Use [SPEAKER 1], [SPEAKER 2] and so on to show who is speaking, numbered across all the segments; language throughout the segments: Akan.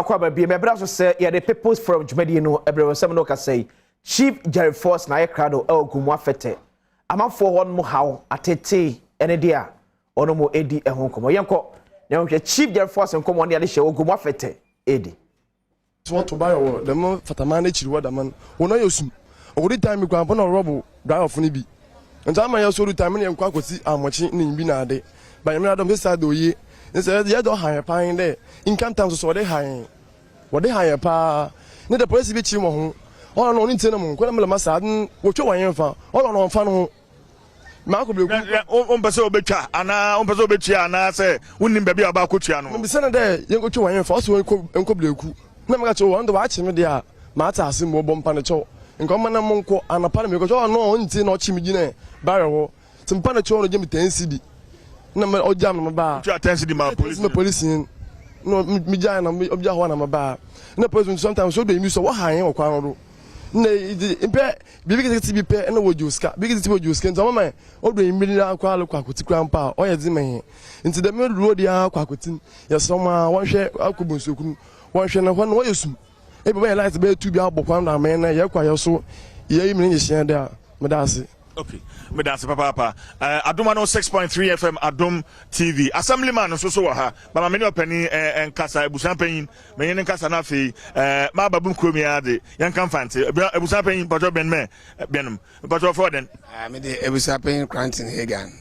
[SPEAKER 1] akwa be bra so say ya the people's forum dwumadi no ebre sem no ka say Chief Jerry Force na yekrado Ogumu afete amafo hon mo haw atete ene dia ono mo edi ehon komo yenko na hwe Chief Jerry Force nkomo ne ade hye Ogumu afete edi
[SPEAKER 2] so to buy o dem fatamane chiriwa da man wono yosum ogudi time kwa mpo na robo drive of ni bi nta ma ya so du time ne enko akosi amochi ni bi na ade ba yemra dom say do ye nse ye do han pan de income tax so de han wo de han pa ne the police bi chi mo ho ono no nti na mo ko na me masa wo twa wan fa ono no fa no ma ko be
[SPEAKER 3] on pese obetwa ana on pese obetua ana se wonnim ba bia ba kotua no
[SPEAKER 2] me se na de ye ko twa wan fa so enko bleku na me ga cho wo ndo wa chi me de a ma ta ase mo bompa ne cho nko ma na mo nko anapa na me ko cho no nti na o chi me gine ba wo timpa na cho no je me 10 cedi na me o jam na ba
[SPEAKER 3] twa 10 cedi ma
[SPEAKER 2] police no me jam na me obja ho na ma ba na police sometimes so do mi so wo han wo kwa no na impe bibi kiti bi pe na wo juska bibi kiti wo juska nti mama o do mi na kwa lo kwa kuti kra mpa o ye di me nti de me road ya kwa kuti ya so ma won hwe akobonsoku won hwe na ho na wo yesum e be light be tu bi abokwan na me na ye kwa ye so ye mi ni hye da me da ase.
[SPEAKER 3] Okay, me dance papa. Adom 6.3 FM Adom TV. Assemblyman so ha. Ba me ne opani enkasa ebusan panyin. Me ne nkasa na fe ma babum kromi ade. Yan kan fante. Ebusan panyin pato ben me benum. Pato for den.
[SPEAKER 4] Me de ebusan panyin Cranton Hagan.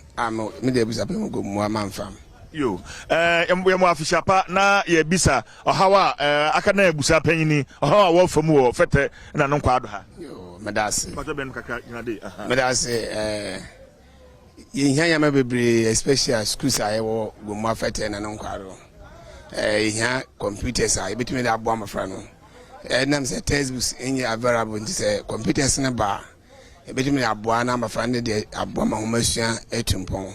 [SPEAKER 4] Me de ebusan panyin go mo amfam.
[SPEAKER 3] Yo. Mo afisha pa na ye bisa ohawa aka na ebusan panyin ni. Ohawa wo famu wo fete na no kwado ha.
[SPEAKER 4] Yo. Medasi.
[SPEAKER 3] Pato ben kaka inade.
[SPEAKER 4] Medasi yenya me bebre especially schools aye wo go mo afete na no kwaro. Yenya computers aye betimi da abo amafra no. Nam say textbooks enya available nti say computers na ba. Betimi da abo na amafra ne de abo amahomasua etumpon.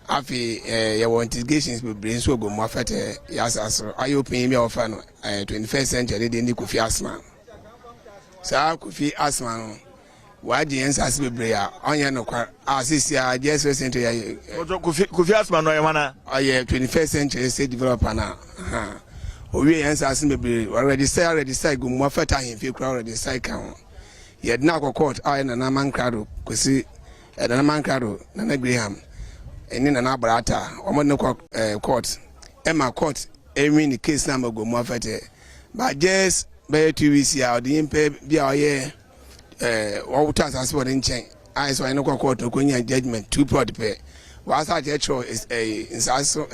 [SPEAKER 4] Afi ye wo investigations bebre so go mo afete yasaso aye open me offer no 21st century de ndi Kofi Asman. Sa Kofi Asman waji ensas bebrea onye no kwa asisi a just recently
[SPEAKER 3] Kofi Asman no yemana
[SPEAKER 4] 21st century state developer na owie ensas bebre already say go mo fata hemfe kura already say kan ye na court na na mankrado kosi na mankrado na Graham eni na na brata omo ne court ema court emi ni case na go mo fata but just by 2 weeks ya the impe bia oye what task as for nchen I so I no court no konya judgment 2 prod pe was a jetro is a insaso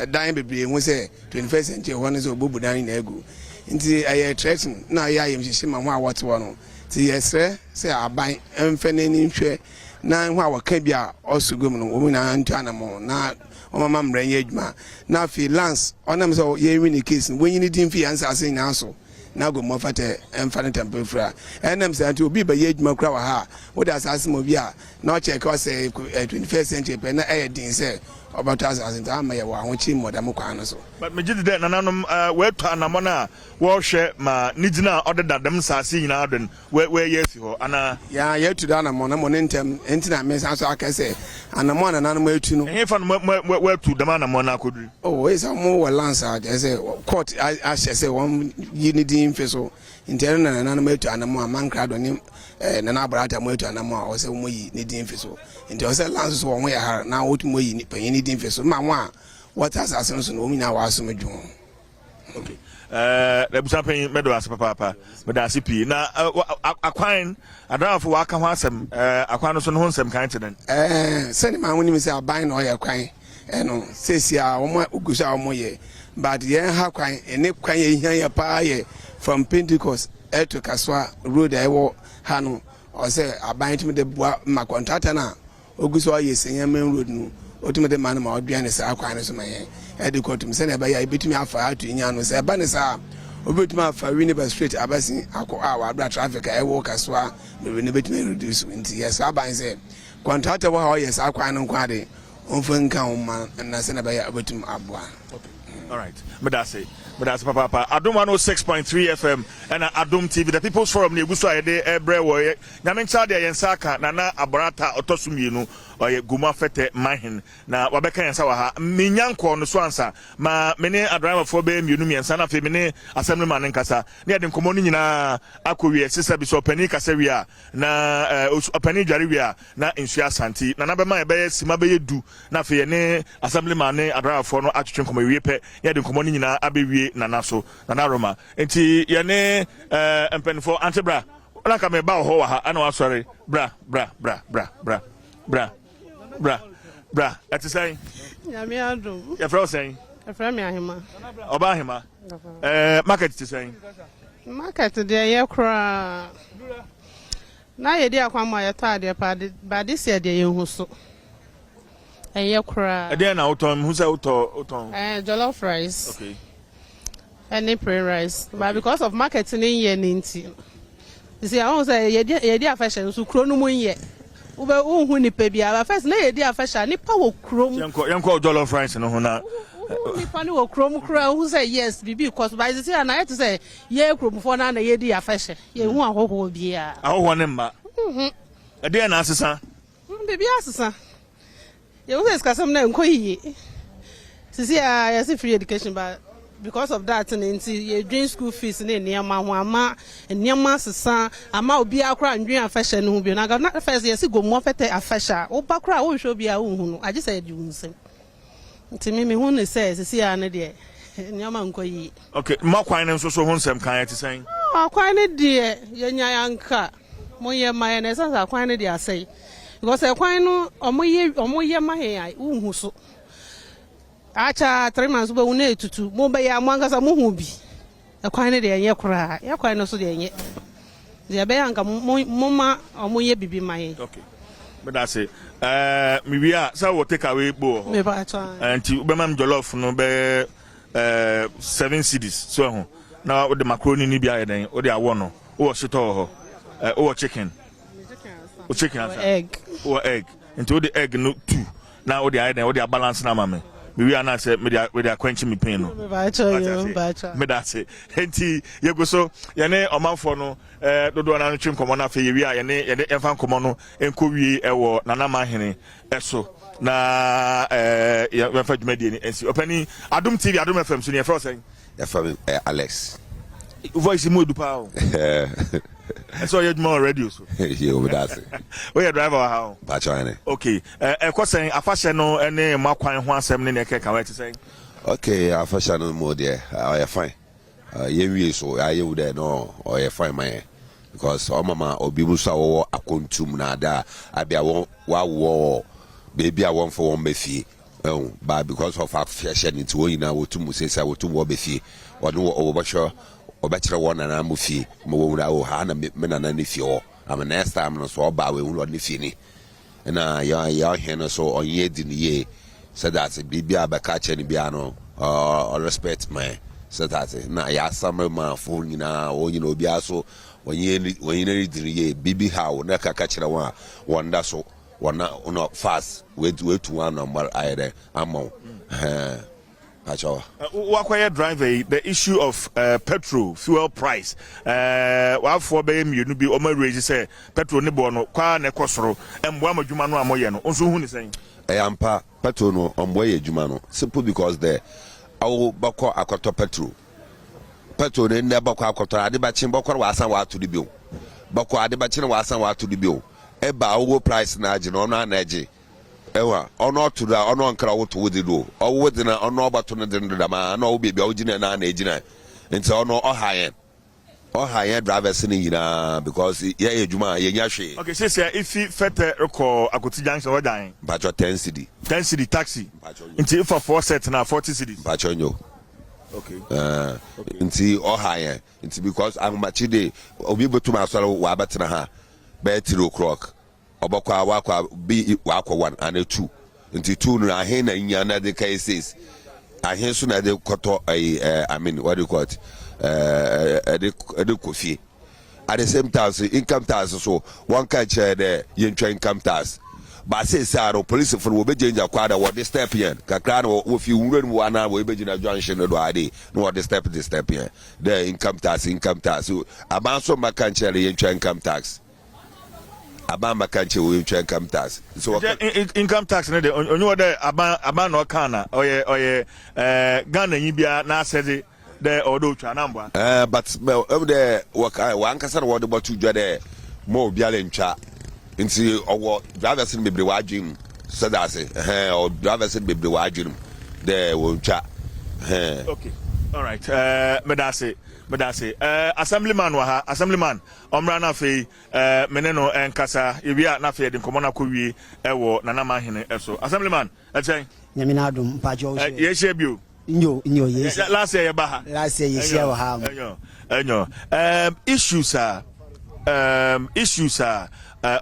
[SPEAKER 4] dan bebre hu say 21st century one is obubu dan na egu nti aye threaten na ya yem hihye ma ho a what one ti yesre say aban emfe na ni hwe na ho a waka bia osugum no omu na antu anamo na omama mran ye adwuma na freelance onam so ye win the case when you need fi answer say na so na go mo fate emfa ne tempefra enem say anti obi ba ye adwuma kra wa ha wo da asase mo bi a na o check o say 21st century pe na e din say about asase ta ma ye wa ho chi mo da mo kwan no so
[SPEAKER 3] but me gidi de nananom we to anamo na wo hwe ma nigina odeda dem sase nyina adon we ye fi ho ana
[SPEAKER 4] ya ye to da anamo na mo ne ntem entina me san so aka say anamo na nananom etu no
[SPEAKER 3] he fa no we to dem anamo na akoduri
[SPEAKER 4] oh we say mo we lance I say court I say one unity mfeso interne na nananom etu anamo amankrado ni na na brata mo etu anamo a o say mo yi ne din mfeso nti o say lance so won ya har na wotu mo yi ni pan ni din mfeso ma wa what has asenso no mi na wa aso medwo
[SPEAKER 3] okay ebusan pen medo as papa me da CP na akwan adanfo wa aka ho asem akwan no so no ho nsem kan teden
[SPEAKER 4] sani ma woni mi say aban na o ye kwan no sesi a wo mo ogusa wo mo ye but ye ha kwan ene kwan ye hian ye pa ye from Pentecost to Kaswa road I wo ha no o say aban timi de bua ma contractor na ogusa ye senya main road no otimi de man ma odua ne sa kwan so ma ye edikotum se na ba ya betumi afa atu nya no se ba ne sa obetumi afa Winneba Street abasi akọ wa bra traffic e wo Kaswa ne betumi reduce nti yes aban se contractor wo ha yes akwan no kwa de onfan kan ma na se na ba ya betum aboa.
[SPEAKER 3] All right, Medase papa Adom 6.3 FM and Adom TV the People's Forum ne guso ayede ebre wo nyamencha de yensaka na abrata otosumienu oye guma fete mahin na wabeka yansa wa ha minyanko no so ansa ma mene adrama fo be mienu miensa na fe mene assembly man nkasa ne de nkomo no nyina akowie sisa bi so pani kasa wi a na pani dware wi a na nsua santi na be ma be sima be yedu na fe ne assembly man ne adrama fo no atwetwe nkomo wie pe ne de nkomo no nyina abewie na naso na roma enti ye ne mpenfo antebra ona ka me ba ho wa ha ana wa sorry bra that is saying
[SPEAKER 5] Yami Adom.
[SPEAKER 3] Your friend saying
[SPEAKER 5] Efremi Ahima.
[SPEAKER 3] Oba Ahima. Market is saying
[SPEAKER 5] Market there ye kra. Na ye dia kwama ye ta de pa ba this year there ye hu so. Ye kra.
[SPEAKER 3] E dey na uton who say uton.
[SPEAKER 5] Jollof rice.
[SPEAKER 3] Okay.
[SPEAKER 5] Any plain rice. But because of marketing in ye ninti. You see I won't say ye dia fashion so kro no mu ye. Ube unhu ni pe bia first na ye dia fashion ni pa wo krom.
[SPEAKER 3] Yanko jollof rice no ho na.
[SPEAKER 5] Ni pa ni wo krom kra who say yes bibi because by the say na to say ye krom for na ye dia fashion. Ye hu ahoho bia.
[SPEAKER 3] Ahoho ne mba. E dey na asesa.
[SPEAKER 5] Bibi asesa. Ye wo say skasam na nko yiye. Sisi ya see free education but because of that you drain school fees ne niama ho ama niama sesa ama obi akra ndwen afasha no bi na ga first yes go mo fete afasha wo bakra wo hwe obi a wo hu no age say di unsem ntimi me hu ne say sisi ya ne de niama nkoyi
[SPEAKER 3] okay makwan ne so hu nsem kan ya ti sen
[SPEAKER 5] akwan ne de yenya yanka mo ye maye na sasa akwan ne de asai because akwan no omoye mahe ai wo hu so acha 3 months be wona etutu mo be ya mwangasa mo hu bi ekwan ne de ye kura ya kwan no so de ye de be yanka mo ma omoye bibi maye
[SPEAKER 3] okay but that's it mi wi a say wo take away bo
[SPEAKER 5] me ba acha
[SPEAKER 3] anti be mam jollof no be 7 cedis so ho na wo de macaroni ni bia ye den wo de awo no wo shito ho wo chicken
[SPEAKER 5] egg
[SPEAKER 3] into the egg no 2 na wo de aye den wo de balance na mama we are not say media quenching me pain no
[SPEAKER 5] me ba acha
[SPEAKER 3] me that say enti ye go so ye ne omanfo no dodo na no twin komo na fe ye wi a ye ne emfa komo no enko wie ewo nana mahene eso na ye fa dwumadi ni ensi opani Adom TV Adom FM so ne ye fra say
[SPEAKER 6] ye fa Alex
[SPEAKER 3] voice mo du pa o so you more radio so
[SPEAKER 6] you over that
[SPEAKER 3] we driver how
[SPEAKER 6] ba chine
[SPEAKER 3] okay question afashe no ene makwan ho asem ne ne keka wa ti say
[SPEAKER 6] okay afashe no mo there I fine ye wi so aye wo there no or you fine man because o mama obi mu so wo akontum na da abia wo baby I want for one befie but because of afashe ni ti wo yina wo tum say wo tum wo befie ono wo bo sure obekere won na na mufi mo wo na o ha na me na na ne fie o am next time no so ba we hu ne fie ni na ya he no so onye di ni ye so that bibia abeka che ni bia no respect my so that na ya summer man for nyina o nyina obi aso onye ne di ni ye bibi ha o na kaka kire won wonda so wona no fast we to one number ayre amon
[SPEAKER 3] Wakwaya driver, the issue of petrol fuel price. Wa for be mienu bi o ma raise say petrol ne bo no kwa ne kosoro embo amadwuma no amoye no onso hu ni sen.
[SPEAKER 6] Ampa petrol no ombo ye adwuma no simple because there awo bako akoto petrol ne ne bako akoto ade ba chin bako wa asan wa atudi bi o bako ade ba chin wa asan wa atudi bi o e ba owo price na age no na age ewa ono tuda ono ankara woto wodido owo wodina ono obato ne dindida ma na obi bia ogina na ejina nti ono ohayen drivers ni yina because ye adwuma ye nya hwe
[SPEAKER 3] okay say if fete recall akoti junction wadan
[SPEAKER 6] bacho 10 cedi
[SPEAKER 3] taxi nti if for 4 set na 40 cedis
[SPEAKER 6] bacho nyo
[SPEAKER 3] okay
[SPEAKER 6] nti ohayen nti because amachi de obi betum asoro wa betena ha be 3 o'clock obakwa wakwa bi wakwa 1 and 2 nti 2 no ahen na nya na de kai says ahen so na de koto I mean what do you call it kofi at the same time so income tax so one can share the yentwa income tax but say saro police for wo bejenja kwada wo de step yen kakra na wo fi wura mu wana wo bejina junction do ade no wo de step yen the income tax so aban so makan share yentwa income tax Abamba kanche we twa income tax. So
[SPEAKER 3] income tax ne de onyo de aban no kana oye Ghana yibia na asede de odo twa namba.
[SPEAKER 6] But the one kasa no wode botu dwa de mo obiale ntwa. Nti owo drivers ni bebre wadwin so that say or drivers ni bebre wadwin de wo ntwa.
[SPEAKER 3] Okay. All right. Medase. Assemblyman wa ha. Assemblyman. Omra na fe meneno enkasa ewia na fe de nkomo na kowie ewo nanama hene eso. Assemblyman, echen.
[SPEAKER 7] Nyamina Adom mpacho.
[SPEAKER 3] Ye share bio.
[SPEAKER 7] Nyo yes.
[SPEAKER 3] Last year ba ha.
[SPEAKER 7] Last year yes ya ha.
[SPEAKER 3] Enyo. Issues are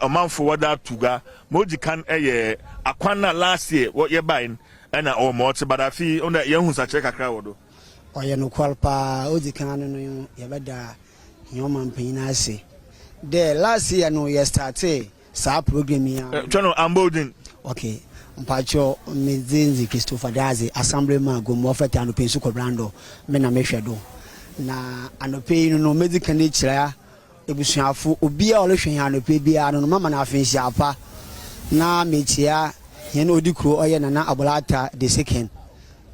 [SPEAKER 3] omanfo wada tuga moji kan eye akwana last year what ye buying na o mo te badafi onda ye hu sa check akra wodo.
[SPEAKER 7] Oye no kwalpa odi kan no ye beda nyoma mpanyina ase. The last year no ye started sa program ya.
[SPEAKER 3] Chono ambodin.
[SPEAKER 7] Okay. Mpacho Mezenzi Christopher Daze Assemblyman Gomo Feta no pensu ko brando me na mehwe do. Na anope no medical nature ebusuafo obi a olehwe anope bia no mama na afensi apa na mechia ye na odikro oye na abolata the second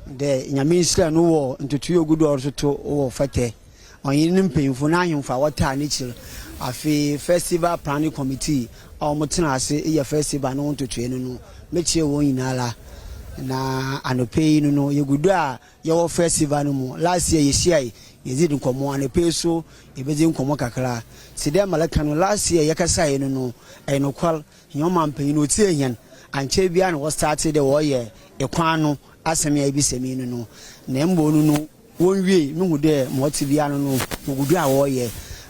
[SPEAKER 7] de nyaminsira no wo ntutu ogudu orsoto wo fete onye ni mpemfo na ahemfa wata ni chire afi festival planning committee a omotena ase ye festival no ntutu enu no mechie wo nyinala na anope no yegudu a ye wo festival no mu last year yesiai yezid nkomo anope so ebezi nkomo kakra side malaka no last year yakasa enu no enokwal nyoma mpanyi no tie yan anche bia no started de wo ye ekwan no asemi abi semi no na mbo no wonwie mehu de moti bia no ogudu a wo ye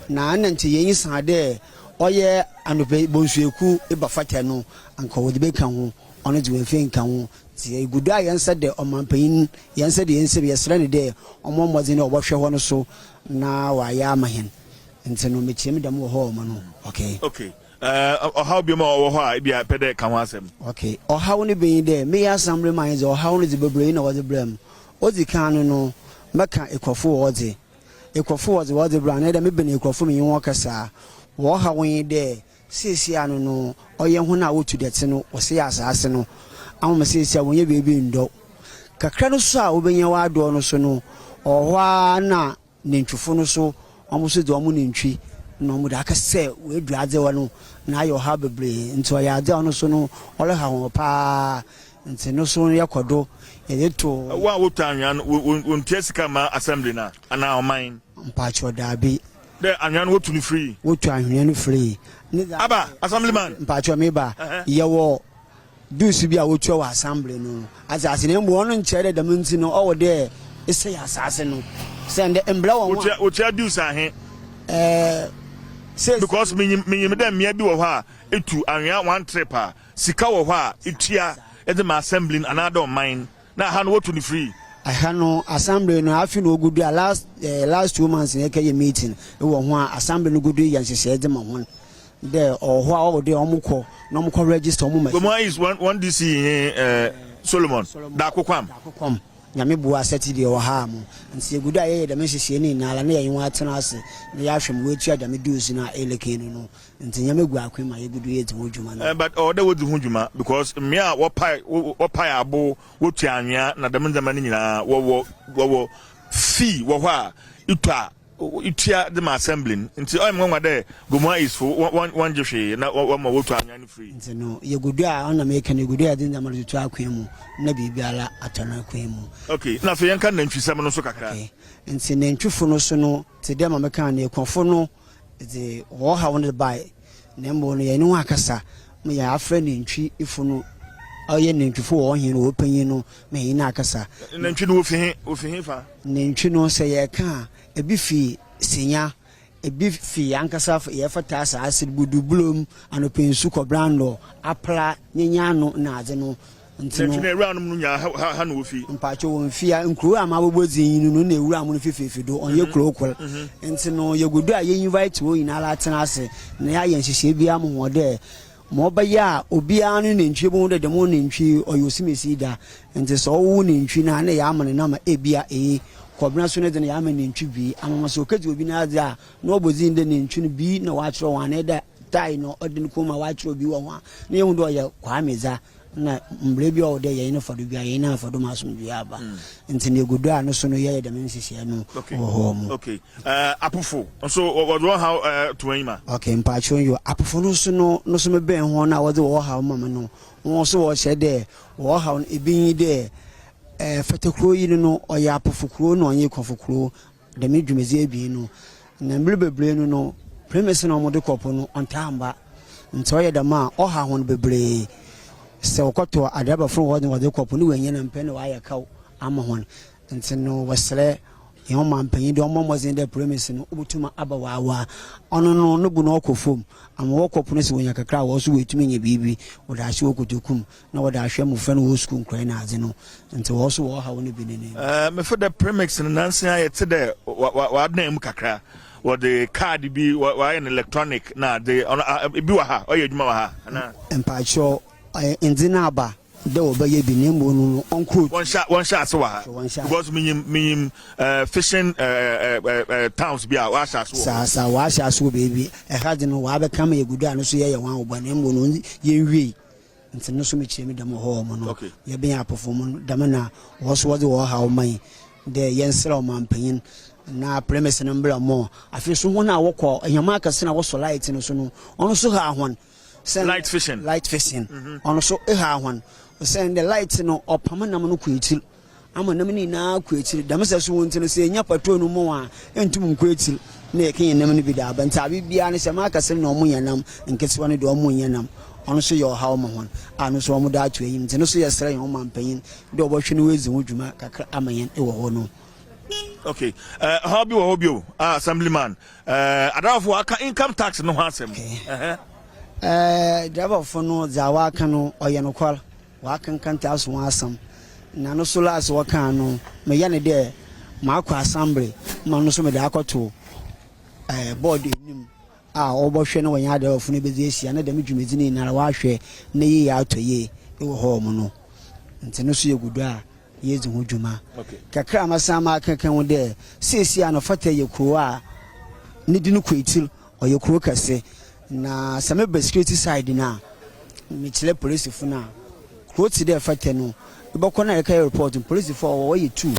[SPEAKER 7] na anante yen san de oye anope bonsueku ebafata no anka wo de be kan ho ono de wefe kan ho ti egudu a yen said de omampanyin yen said yen se yesra ne de omomozi ne obahwe ho no so na wa ya amahen nti no mechiem dem wo ho no okay
[SPEAKER 3] How be more or be a pede kawasem.
[SPEAKER 7] Okay. Or how ni be there? Me assembly minds or how is the brain or the blame? Odi kanu no maka ekofo odi. Ekofo odi what the brand either me be ekofo me won kasa. Wo ha won there. Sisi anu no oye hu na wotu de no o se asase no. Am sisi won ye bebe ndo. Kakra no so a obenya wa do no so no. Ohwa na nentwufo no so omo so de omo nentwi. No mu da ka se we duadze wono na ayo ha bebre nto ya ade ono so no ole ha ho pa nti no so yakodo ye to
[SPEAKER 3] wa wotanwan won tiesika ma assembly na ana oman
[SPEAKER 7] mpacho dabi
[SPEAKER 3] de anwan wotu ni free
[SPEAKER 7] wotu anwan ni free
[SPEAKER 3] aba assemblyman
[SPEAKER 7] mpacho meba ye wo dusu bi a wotu wa assembly no asase ne mbo ono nkyere da munti no owo de ese ya asase no send embla wo
[SPEAKER 3] wotu dusu ahe because me dem me bi wo ha etu anwa one trip sika wo ha etua e de ma assembly another mine na ha no wotu ni free
[SPEAKER 7] I had no assembly no afi no good last 2 months in a meeting e wo ho assembly no good yan sese de ma ho there or ho de omukọ no omukọ register omu
[SPEAKER 3] Gomo is one DC Solomon da kokwam
[SPEAKER 7] nyame bua Saturday o ha mu nti egudu aye de mehyehyɛ ni na ala na yɛn atena ase na yɛahwɛ mu etua da me dues na eleke no nti nyame gu akwema yegudu yɛ dwuma dwuma no
[SPEAKER 3] but order wo dwuma dwuma because me a wo pai abo wo tua anwea na dem ndama ni nyina wo fee wo ho a itua the assembly nti o mwa de Gomo is for one jehwe na wo ma wo tua anwea ni free
[SPEAKER 7] nti no yegudu a ona me ka yegudu a de ndama tua akwemu na bibiala atana akwemu
[SPEAKER 3] okay na fe yanka na ntwisam no so kakra
[SPEAKER 7] nti na ntwifo no so no te de ma me ka na ekofo no de wo ha won de bai na mbo no ye ni wa kasa me ya afra na ntwi ifo no oye na ntwifo wo hin no opanyin no me yin na akasa
[SPEAKER 3] na ntwi no wo fi fa
[SPEAKER 7] na ntwi no se ye ka ebi fi sinya ebi fi ankasa ye fata asa acid budu blom anopensu ko brando apla nyanya no na ade no
[SPEAKER 3] ntino na ewura no nya ha no fi
[SPEAKER 7] mpacho won fia nkuru amabobozin no na ewura mo no fefefe do onye krokol ntino yegudu a ye invite wo ina la tena ase na ya yen hihye bia mo hode mo baya obi anu ne ntwe bo de mo ne ntwe oyosimesi da nti so wo ne ntwe na na ya amane na ma ebia kobna so ne de na ya amane ntwe bi amama so kaji obi na ade a na obozin de ne ntwe bi na wa kyerɛ wan na da tai no odin kuma wa chiro bi wo ho na yehu do ye kwa meza na mbre bi o de ye no fodo bi aye na fodo masum bi aba nti ne gudu a no so no ye de men sisi no
[SPEAKER 3] okay apofo so what how to aima
[SPEAKER 7] okay mpa chon yo apofo no so me ben ho na wo de wo ha mama no wo so wo hye de wo ha ebin de fatakuro yi no oya apofokuro no onye kofokuro de me dwumezi abi no na mbre bebre no premise no mo de kopo no ontamba nti oya da ma oha ho bebre se okoto adaba fro wo de kopo no wenye na mpe no waya kaw ama ho nti no wasle yo man panyi de omo mozen de premise no obutuma abawawa ono no bu no okofom ama wokopo no se wonya kakra wo so wetumi nya bibi wo da hye okotokum na wo da hwe mu fa no wo school nkran na aze no nti wo so wo ha wo no bi ne
[SPEAKER 3] me for the premise no nanse ayete de wa na mu kakra wo the card bi wa an electronic na de bi wa ha oye adwuma wa ha na
[SPEAKER 7] empacho enzina aba de obaye bi nembo no onko
[SPEAKER 3] one shot so wa because minim fishing towns bi a wa shot so
[SPEAKER 7] sa wa shot so baby had no wa be kam ye gudu anu so ye wan oba nembo no ye nwie nti no so me chie me dam ho mo no ye ben apofom dam na wo so wo de wo ha o man de yensra o man panyin na premise no mbra mo afi so ho na wokọ ehama akase na wo so light no so no on so ha hon
[SPEAKER 3] light fishing
[SPEAKER 7] on so ha hon send the light no opama nam no kwetil ama nam ni na kwetil dam se so wonti no se nya pato no mo a entum kwetil na ye ken nam no bi da banta bibia ne se ma akase no mo yanam nkese woni do mo yanam on so yo ha mo hon anu so mo da to yim nti no so ye sere yon man panyin de obotwe no wezi wodwuma kakra amayen e wo ho no.
[SPEAKER 3] Okay. Hobby assemblyman. Adafo aka income tax no hansem.
[SPEAKER 7] Driver for no zawaka no oyenokol. Waka kan tax one asam. Na no so last waka no me ya ne de ma akwa assembly ma no so me da akoto board enim obohwe no wanya da ofo no bezi esia na da me dwumezi ni na wa hwe na yi ya atoye e wo ho mo no. Nti no so ye gudu a yezi hujuma kakra masama kankan wo de sesi ano fata ye kuro a ne di no kwetil o ye kuro kase na same security side na mi chile police fu na kuro ti de fata no iboko na ka report police for wo ye 2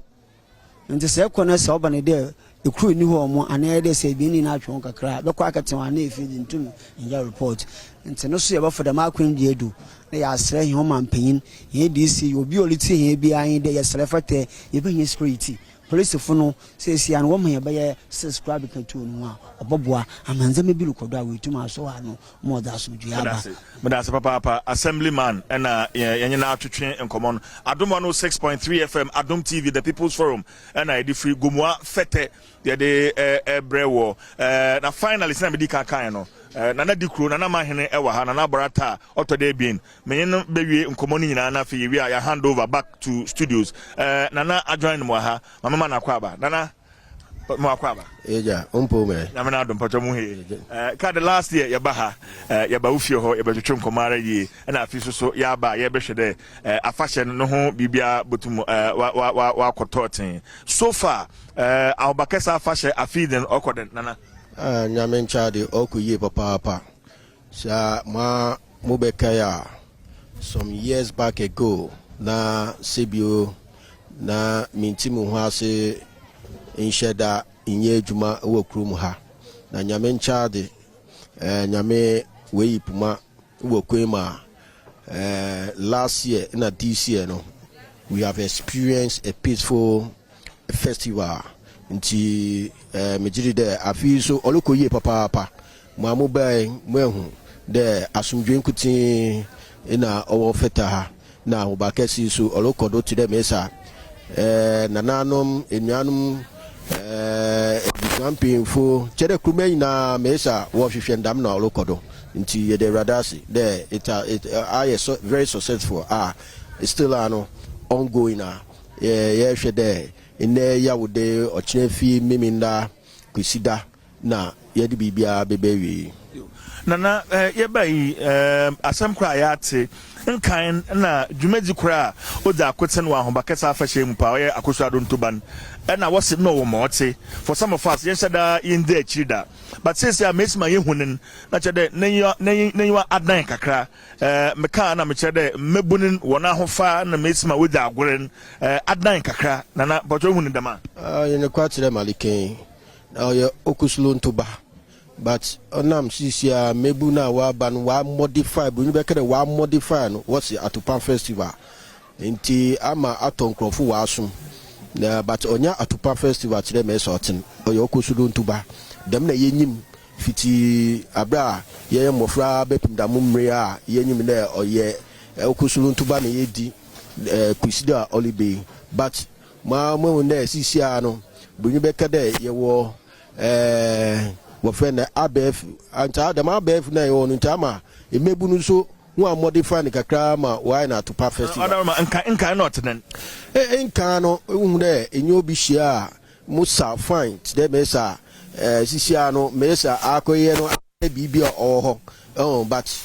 [SPEAKER 7] nti se ko na se oba ne de ekuru ni ho mo ana de se bi ni na atwon kakra be ko akatewa na efi ntum ya report nti no so ye ba for da ma kwendie edu na ya asre hi man panyin ye DC obi oliti he bi an de ya sre fate ye be security police fu no se sia no wo man ye be ye subscribe kan tu no a oboboa amanze me bi lukodo a wetuma so wa no mo da so dua ba
[SPEAKER 3] me da se papa assemblyman na yenye na atwetwe enkomo no Adom 106.3 FM Adom TV the People's Forum na e di free gomua fete de brewo na finally se na me di kan no nana dikro nana mahene ewa ha nana barata otode bien menye bewie nkomo ni nyina na fe yewi ya hand over back to studios nana adjoin mo ha mama na kwaba nana mo akwaba
[SPEAKER 2] eja umpo me
[SPEAKER 3] na mena Adom pacho mu he ka the last year ya ba ha ya ba ufie ho ya ba twetwe nkomara yi na afi so ya ba ya be hwede afahye no ho bibia botum wa kototen so far awbakesa afahye afiden okoden nana
[SPEAKER 2] nyame nchade okuye papa sa ma mubekaya some years back ago na sebio na mintimu ho ase insheda inye juma wo krum ha na nyame nchade nyame weipuma wo kwema last year na this year no we have experienced a peaceful festival nti mejiri de afi so olokoye papa mo amobai mo ehu de asumdwe nkutin ina owo feta ha na obakesi so olokodo ti de mesa nananom enuanom campaign chere krumeni na mesa wo hwehwe ndam na olokodo nti ye de radasi de it so very successful it's still ongoing ye hwe de ine ya wode ochine fi miminda kusida na yedi bibia bebewi
[SPEAKER 3] nana ye bai asam kwa ya te nkan na dwumadi kura oda akoten wa hobakesa afahye mu pa oye akosado ntoban na wose no wo mote for some of us yes da in there chida but since ya mesma yehunin na chede nenyo adan kakra meka na me chede mebunin wona hofa na mesma woda agoren adan kakra na bojo hunin dama
[SPEAKER 8] yene kwatire maliken oye okusulo ntoba but onam sisia mebu na wa ban wa modify bu be kede wa modify no what's atupan festival nti ama atonkrofo wa asum but onya atupan festival kire me sortin oye okosudo ntuba dem na yenyim fiti abra ye mofra bepim da mumre a yenyim na oye okosudo ntuba na yedi kusida olibe but ma mo na sisia no bu be kede ye wo wo friend abef anta adam abef na yo ntama emebu no so wo modify ne kakra ma why na to perfect
[SPEAKER 3] adam nka not then
[SPEAKER 8] nka no hu de enyo bi hia musa fine today mesa sisia no mesa akoye no bibia oho but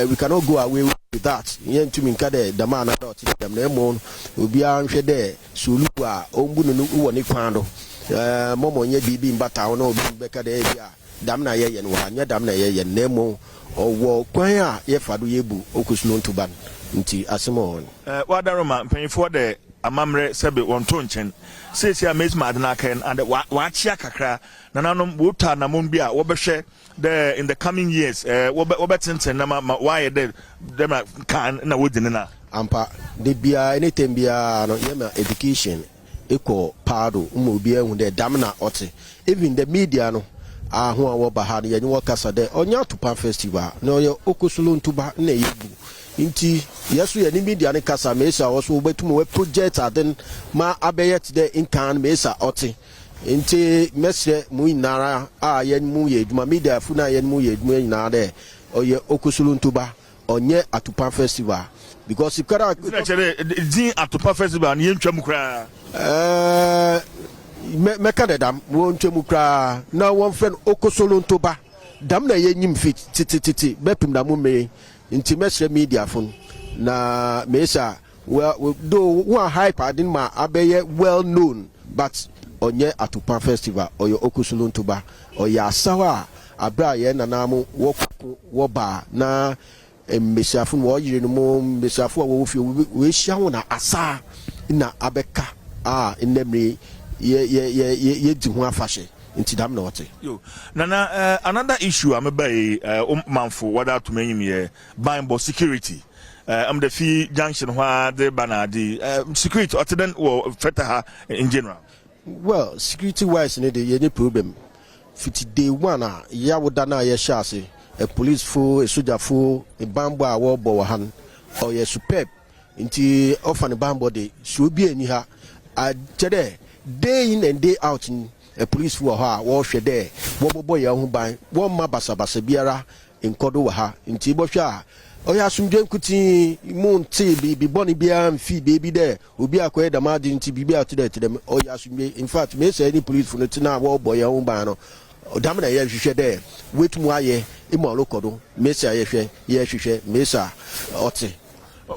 [SPEAKER 8] we cannot go away with that yen to min kade the man na dot dem na mo obi a nhwe de solu a ombu no wo ne kwan do momo nye bibi mbata wo na obi beka de bia dam na ye yen wa nya dam na ye yen nemo owo kwan a ye fado yebu okusulo ntuban nti asemo
[SPEAKER 3] wa daroma mpanyifo de amamre sebe wonto nchen sesi amazement adna kan and wa chia kakra nananom wota na mon bia wo behwe the in the coming years wo betenten na why dem kan na wodine na
[SPEAKER 8] ampa de bia anything bia no ye ma education eko pado umo bia hu de dam na ote even the media no aho a wo ba ha ye nwo kasa de onya tupa festival no ye okusulo ntuba na yebu nti yesu ye ni media ne kasa mesa wo so betum we project aden ma abeyet de inkan mesa ote nti mesre mu inara a ye mu ye duma media fu na ye mu ye duma ina de oye okusulo ntuba onye atupa festival because if kara
[SPEAKER 3] din atupa festival ni ntwam kra
[SPEAKER 8] meka de dam won twemu kra na won friend okosolo ntoba dam na yenyim fit titi bepim da mu me nti mesre media fun na mesa well do one hype adin ma abeye well known but onye atupa festival oyo okosolo ntoba oya asawa abra ye nanamu wo ba na mmesiafo wo yire no mo mmesiafo wo fi we hia ho na asa na abeka nnemre ye di ho afahye nti dam na wote
[SPEAKER 3] yo nana another issue amebay manfo wada to menyim ye bimbo security am the fee junction wha the banadi security otden wo fetaha in general
[SPEAKER 8] well security wise ne de ye problem fiti day one ya woda na ye shase a police fo a soldier fo a bambo a wo bo han or ye superb nti offer the bambo de so bi ani ha a tede day in and day out in a police fo ha wo hwe de wo bobo ya hu ban wo ma basabasa biara enkodo wa ha nti bo hwe a oya sumdwe nkuti monti bi boni bia mfi baby de obi akoye da ma di nti bibi atide dem oya sumdwe in fact me say any police fo no tina wo bo ya hu ban no dam na ye hwehwe de wetumu aye imo lokodo mesa ye hwe ye hwehwe mesa ote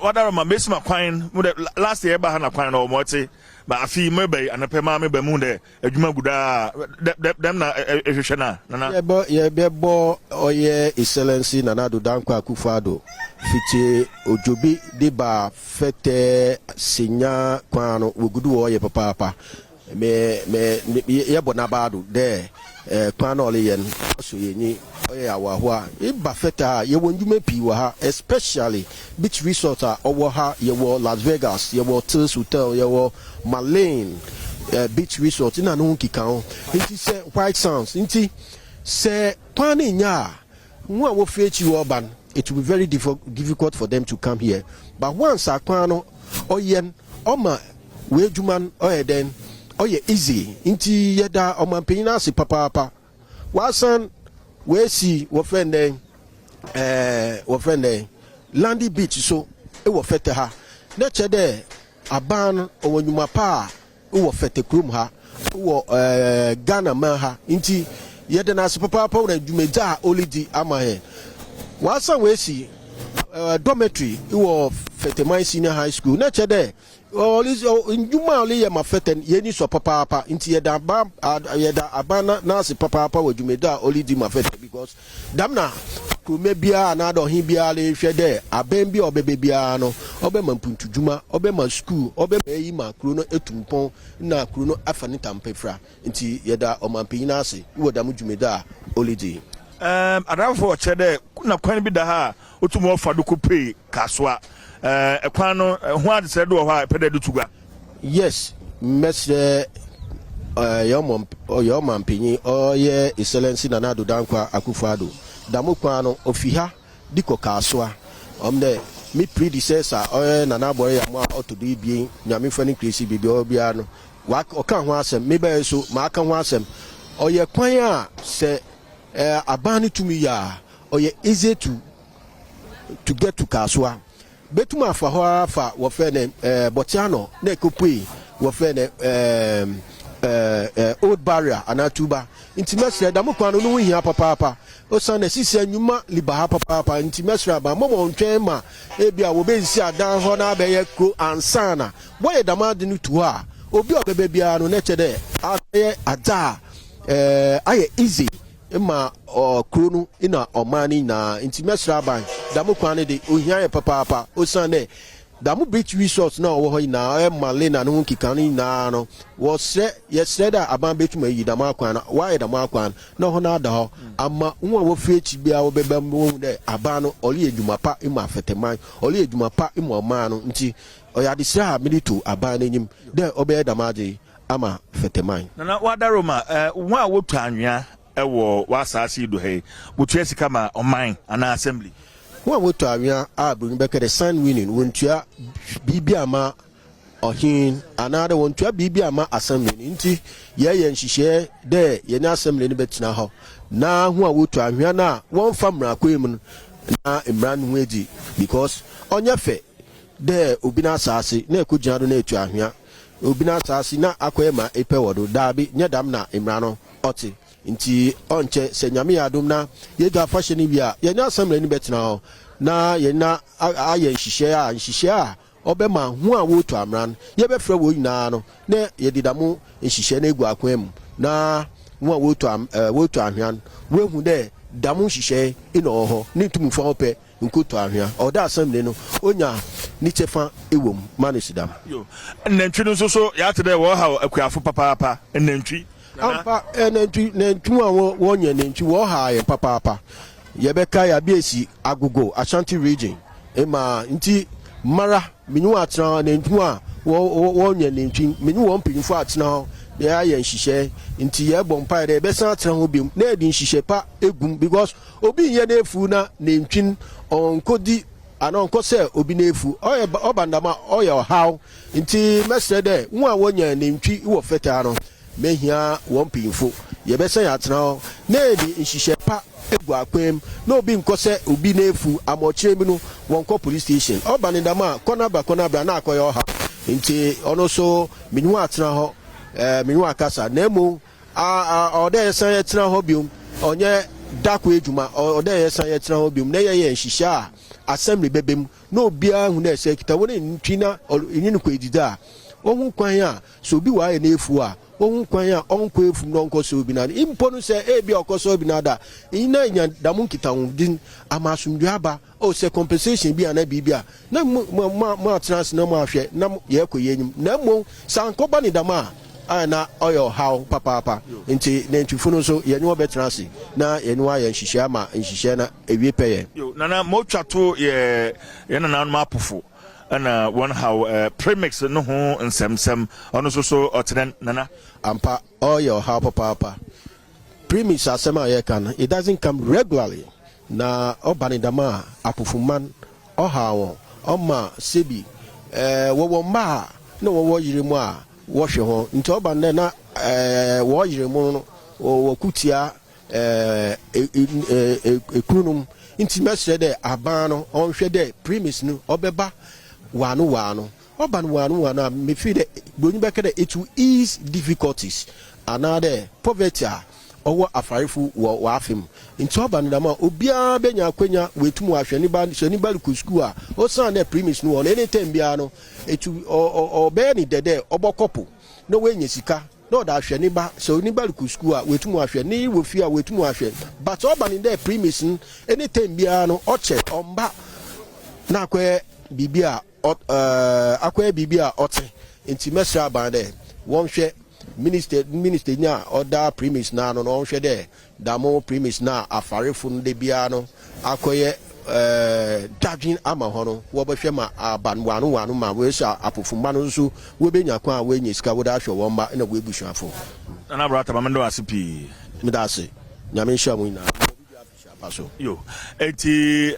[SPEAKER 3] wadara ma mesma kwan mu de last year ba ha na kwan no mo te ba afi mebe anape ma mebe mu de adwuma guda dem na hwehwe na
[SPEAKER 8] ye bebo oye excellency nana do dankwa akufado fiti ojobi de ba fete senya kwan no wogudu oye papa me ye bonabado de kwan ole yen so yenyi oye awaho a e ba feta ye wonjume pi wa ha especially beach resort owo ha ye wo Las Vegas ye wo Tills Hotel ye wo Malane beach resort ina no nkika ho nti se White Sands nti se kwan nya nwa wo fechi urban it will be very difficult for them to come here but once akwan no oyen oma we juman oye den oye easy nti yeda omanpenyina ase papa wasan we si wo friend Landy Beach so e wo fete ha na chede aban owanyuma pa e wo fete krum ha wo Ghana man ha nti yeda na ase papa wo na dwumeja olidi ama he wasan we si dormitory iwo Fetemai Senior High School na chede njuma oli ye mafeten yeni so papa inti yeda abana na se papa wo jumeda oli di mafeten because damna kume bia na do hin bia le hwede aben bia obebe bia no obema mpuntu juma obema school obema yi ma kuro no etumpon na kuro no afani tampefra inti yeda omanpin na se wo dam jumeda oli di
[SPEAKER 3] adamfo chede na kwan bi da ha otumo ofado kopei kaswa ekwan no ho ade se do ha pede do tuga
[SPEAKER 8] yes mesre yo mampinyi oye excellency na nado dankwa akufado damo kwan no ofiha diko kaswa omde mi predecessor oye na na bore ya mo otodo ibien nyame fani kresi bibi obia no wa oka ho asem me ba so ma aka ho asem oye kwan a se abani tumi ya oye easy to get to kaswa betuma fa ho afa wo fe ne botiano na ekopui wo fe ne old barrier anatuba intimesre da mokwan no hia papa o san na sisi anwuma liba papa intimesre ba momo ntwen ma ebia wo bensi adan ho na abeye kro ansana boye damade no tu ha obi obebe bia no na chede aye ada aye easy ma kro no ina omani na intimesre ban da mokwan de ohia papa o san ne damu beach resource na wo hoyi na malena no nkikani na no wo se yesre da aban betuma yi damu akwan na why damu akwan na ho na da ho ama nwa wo fechi bia wo beba mo de aban no oli edwuma pa ima Feteman oli edwuma pa ima oman no nti oyade sra militu aban enyim de obe damaje ama Feteman
[SPEAKER 3] na wadaroma wo a wotu anwea ewo wasase do he wotu esika ma oman ana assembly
[SPEAKER 8] wa wotu awia abun bekere sign winning wontua bibia ma ohin another wontua bibia ma assembly nti ye nhihye de ye na assembly ni betina ho na hu a wotu awia na won famra kwem na imran hu edi because onya fe de obina asase na ekugina do na etu awia obina asase na akoyema epewodo dabi nya dam na imran no oti nti onche se nyame adom na ye ga fashion ni bia ye na assembly ni betina ho na ye na aye nhihye a obema hu a wotu amran ye be fra wo nyina no na ye didamu nhihye na egu akwam na hu a wotu ahwan we hu de damu nhihye ina oho ni tumu fa ope nkoto ahwan oda assembly no onya ni chefa ewom manisidam
[SPEAKER 3] yo nantwi no so ya tede wo ha akuafo papa nantwi
[SPEAKER 8] ampa nantwi a wo nya nantwi wo ha ye papa yebeka ya biesi agogo Ashanti region ema nti mara minyu atra nantwi a wo nya nantwi minyu wo mpinfo atena ho ya ye nhihye nti ye bompa de be san atra ho bim na edi nhihye pa egum because obi ye na efu na nantwi onkodi ana onko se obi na efu obandama oye how nti mesre de wo a wo nya nantwi wo feta no mehia wo mpinfo ye be san ya atra ho na edi nhihye pa egu akwem na obi nkose obi na-efu amochire mi no wonko police station obani dama kona bra na akoyo ha nti ono so minwu atena ho minwu akasa na emu ode yesan yetena ho biom onye dako ejuma ode yesan yetena ho biom na ye nhihia assembly bebem na obi ahu na ese kita woni ntwina nyinu ko edida ohun kwan a so obi wa ye na-efu a ohun kwan a onko efum no onko so obi na impo no se ebi okoso obi na da ina nya damu kita din amasumdua aba o se compensation bi ana bibia na mo trans na mo ahwe na ye koyenyim na mo sankoba ni dama na oyo how papa nti na ntwifo no so ye nwo betrans na ye nwa ye nhihye ama nhihye na ewie peye
[SPEAKER 3] yo nana mo twato ye nana no apofo ana one how premix no ho nsem ono so otren nana
[SPEAKER 8] ampa oyo how papa premix asema ye kan it doesn't come regularly na obanidama apofuman ohawo oma sebi wowo ma na wowo yiremu a wohwe ho nti obanne na wo yiremu no wo kutia ekunum nti mesre de abano onhwe de premix no obeba wano oban me feel that it will ease difficulties another poverty ɔwɔ afarefo wɔ afem nti ɔba no dama obiara bɛnya akwanya wetum ahwɛ ne ba so ni ba ku school a osan na premise no on anytime bia no etu ɔbɛyɛ ni dede ɔbɔkɔpo no wenye sika no da ahwɛ ne ba so ni ba ku school a wetum ahwɛ ne wo fi a wetum ahwɛ but ɔba ni de premise no anytime bia no ɔkyɛ ɔmba na akɔyɛ bibia akɔyɛ bibia ɔte nti mesra ban de wɔn hwɛ minister nya other premise na no no hwe de damo premise na afarefo no de bia no akoye dadwin ama ho no wo behwe ma abanwanu wanu ma we sha apofumba no so we benya kwa we nya sika wo da hwe wo ma na we busuafo
[SPEAKER 3] na brata ma ndo asipi
[SPEAKER 8] me da se nyame hwa mu ina
[SPEAKER 3] yo eti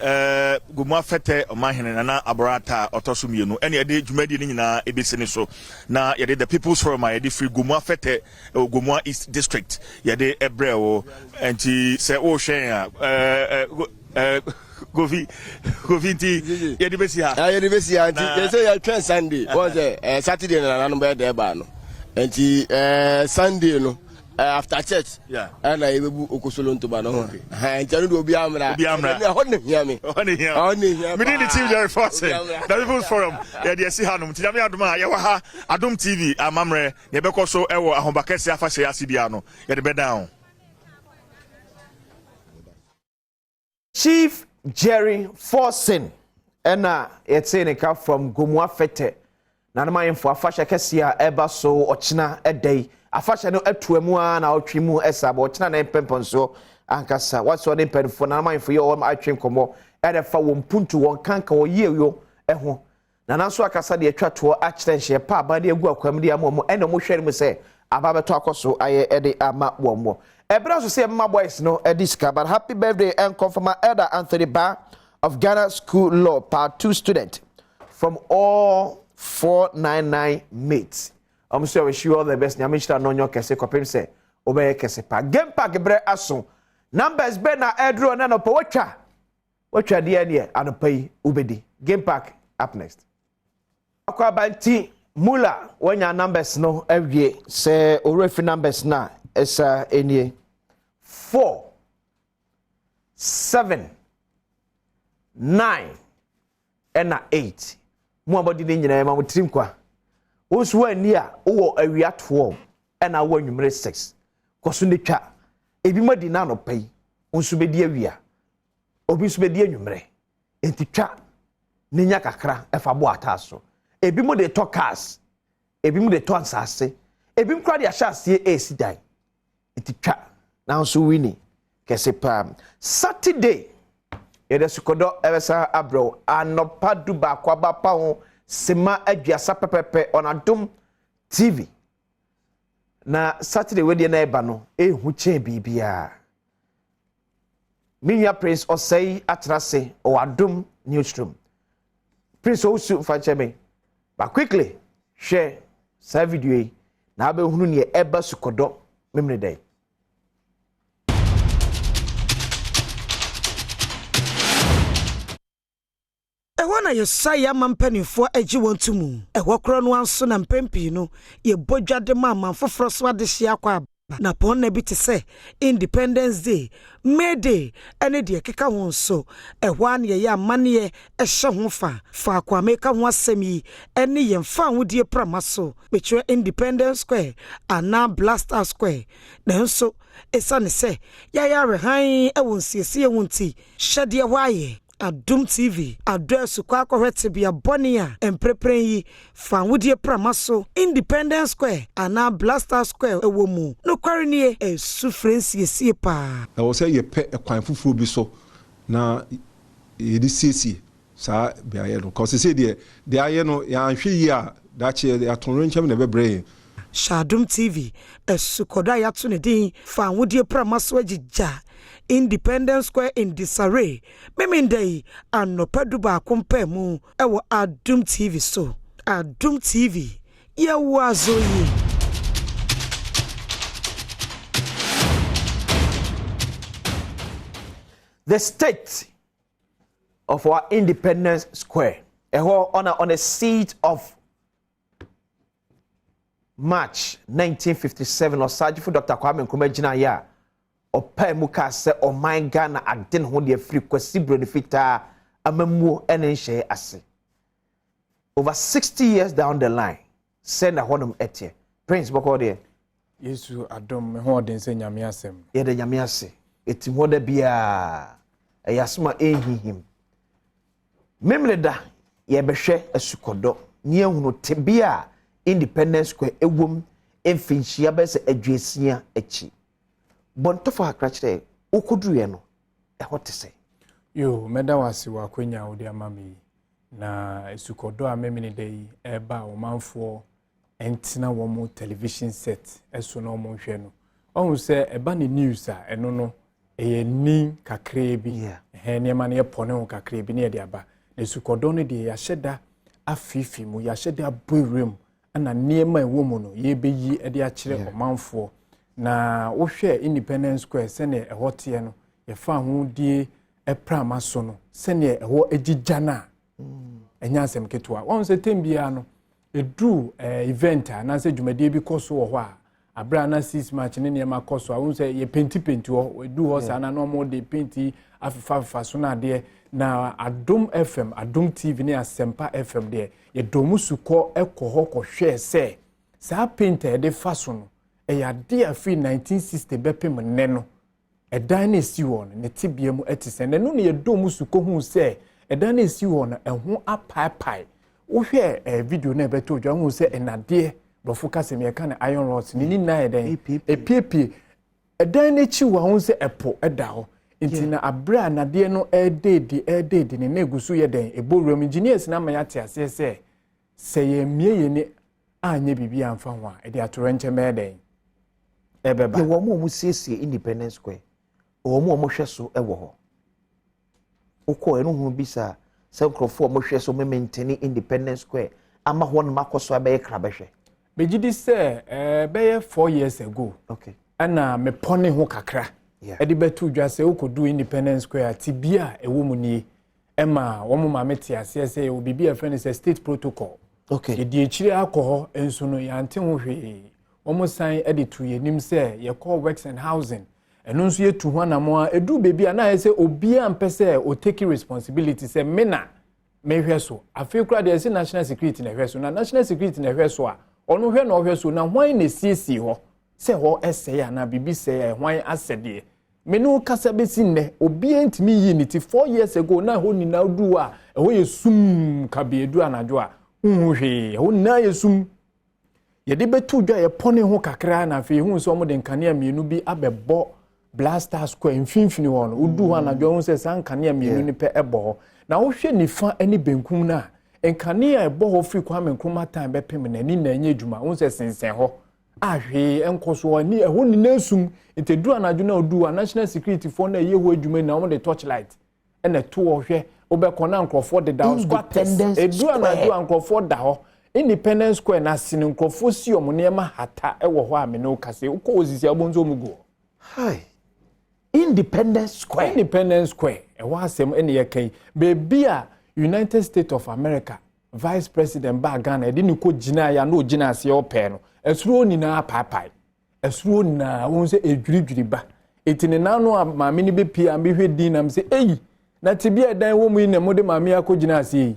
[SPEAKER 3] gumu afete omahene na abrata otoso mienu ene yede dwumadi ni nyina ebesene so na yede the people's forum yede free gumu afete gumu east district yede ebrewo enti se wo hwen a govi ti yede besi ha
[SPEAKER 2] yede besi ha enti yese ya twen Sunday was Saturday na no be there ba no enti Sunday no after church and I will okusolo ntoba no ha ntia no obi amra ho ne hia me
[SPEAKER 3] me need the team there first the people's forum ya dey see hanum ti jame adom a ye wa ha Adom TV amamre ye be so e wo ahobakase afahye asibia no ye de be down
[SPEAKER 1] Chief Jerry Forson ena yetsenika from Gomua Fete na na mayemfo afahye kase a eba so ochina edai afasha no atuamu na otwimu esaba ochina na mpemponso ankasa waso ne mpemfo na manfo ye o atwem komo erefa wo mpuntu won kanka wo yeyo eho na nanso akasa de atwato akyenhye pa aba de agu akwam de amomo ene mo hwere mu se aba beto akoso aye ede ama womo ebra so se mma boys no ediska but happy birthday and confirm elder Anthony Ba of Ghana School Law Part 2 student from all 499 mates. I'm sure wish you all the best. Nyamishita no nyo kese kopim se obeye kese pa. Game park bre aso. Numbers be na edro na no po watcha. Watcha de ene anopai ubedi. Game park up next. Akwa banti mula wanya numbers no ewie se orefi numbers na esa enie 4 7 9 and 8. Mo abodi ni nyina ma mo trim kwa. Osu ani a wo awia 12 na wo anwumre 6 koso ne twa ebi madi na no pai onsu bedi awia obi su bedi anwumre enti twa ne nya kakra efa bo ataso ebi mo de to cars ebi mo de to ansase ebi mkra de ahyasie esi dan enti twa na onsu wini kese pa Saturday yede sukodo ebesa abro anopa duba kwa ba pa ho sema aduasa pepepe on Adom TV na Saturday we de na eba no ehu che bibia minya Prince Osei atrase o Adom newsroom Prince Osu fa cheme but quickly share sa video na abehunu ne eba sukodo memre day
[SPEAKER 9] Ewana yesaya mampanifo agi wontumu ehokro no anso na mpempi no ye bodwade mama foforo so ade hia kwa na pon na bi te se Independence Day May Day ene de keka ho so ehwan ye ya amane ehye ho fa kwa meka ho asemi ene ye mfa ho die prama so betwe Independence Square ana Blaster Square na nso esa ne se ya ya rehan ewon siesie wonti hyede hwaye Adom TV address kwa kohwete bia bonia emprepren yi fa wodie pramaso Independence Square ana Blaster Square ewo mu no kware nie esufrensie sie pa
[SPEAKER 10] na wo say ye pe ekwan fufuro bi so na ye di siesie sa bia ye no cause say de aye no ya hwe yi a da che ya tonro nchem na bebre
[SPEAKER 9] Adom TV esukoda ya to ne din fa wodie pramaso agija Independence Square in disarray. Memindei anopaduba kompemu ewo Adom TV so. Adom TV. Ye wazo ye.
[SPEAKER 1] The state of our Independence Square. On a seat of March 1957 or Sergeant Dr. Kwame Nkrumah Jina ya opa mu ka se o man Ghana aden ho de afiri kwasi bro de fita amamuo ene nhye ase over 60 years down the line send a honum etie Prince boko de
[SPEAKER 11] Yesu Adom me ho den se nyame asem
[SPEAKER 1] ye de nyame ase eti ho da bia eyasma ehihim memleda ye behwe asukodo ni ehunu tebia Independence Square ewom emfinhia be se adwesia achi bontofo akrachire ukudruye no ehote se
[SPEAKER 11] yo meda wase wakwenya odi amami na asukodo a memini dey eba o manfo entina wo mo television set eso no mo hwe no ohun se eba ne news a eno no eye ni kakra bi he ne ma ne pone ho kakra bi ne de aba na asukodo no de ya hyeda afifi mu ya hyeda boirem ana niema ewo mu no ye beyi de a kire omanfo na wo hwe Independence Square se ne ehote no ye fa ho die eprama so no se ne eho agigya na enya asem ketwa won se tembia no edu event na se dwumadie bi koso wo ho a abra na 6 match ne niema koso a won se ye penti wo edu ho sa na no mo de penti afifa so na de na Adom FM Adom TV ne Asempa FM de ye domu suko ekoho kohwe se sa penti de fa so no ya de afi 1960 bepem ne no edan na si won ne tibia mu etise ne no ne ye domu suko hu se edan na si won eho apaipai wo hwe video na beto dwa hu se enade bofo kasem ye kan iron rods ni na edan epiepie edan na chi wa hu se epo eda ho nti na abra anade no ededi ne negusu ye den eborum engineers na ma ya te ase se ye mie ye ne anye bibi amfa ho a ede atorenche me den ebeba
[SPEAKER 1] ye wo mo siesie Independence Square o mo hwe so ewo ho ukọ enu hu bisa se nkrofo mo hwe so maintain Independence Square ama ho no makoso abaye krabehwe
[SPEAKER 11] begidi se beye 4 years ago
[SPEAKER 1] okay
[SPEAKER 11] ana me pone ho kakra edi betu dwa se ukodu Independence Square tibia ewo mu nie ema wo mo ma meti ase se o bibi afre ne se state protocol
[SPEAKER 1] okay
[SPEAKER 11] ye di echire akọ enso no yante ho hwe wo san edi tu ye nim se ye call works and housing eno nso ye tu ho na mo edu bebi ana ye se obia mpese o take responsibility se mena mehwe so afekura de se national security na hwe so na national security na hwe so a ono hwe na hwe so na hwan na siesie ho se ho ese ya na bibi se ya hwan asede menu kasa besi nne obia ntimi yi ni ti 4 years ago na ho ni na du a ho ye sum kabedu anajo a hwe ho na ye sum ye de betu dwa ye pone ho kakra na fe hu so mo de nkania mienu bi abebo Blaster Square infinfini wono udu ho anajo hu se san kanea mienu ni pe ebo na wo hwe nifa ani benkum na nkania ebo ho fi kwa menkroma time be pem na ni na anya adwuma hu se sensen ho ahwe enkoso ani eho ni nasum intedu anajo na odu a national security for na ye ho adwuma na wo de torchlight ene to wo hwe obekona nkrofo de down squatters edu anajo ankrofo da ho Independence Square na sinu nkrofo si omunema hata ewo ho amene okase uko osisi abonzo mugo
[SPEAKER 1] hi Independence Square ewo asem ene ye kai
[SPEAKER 11] bebi a United States of America Vice President ba Ghana edi ni ko gina ya no gina ase ope no esuro ni na papai esuro na won se edwiri ba etine na no ma me ni be pia me hwe din na me se eyi na tibia dan wo mu ni na mo de ma me akogina ase yi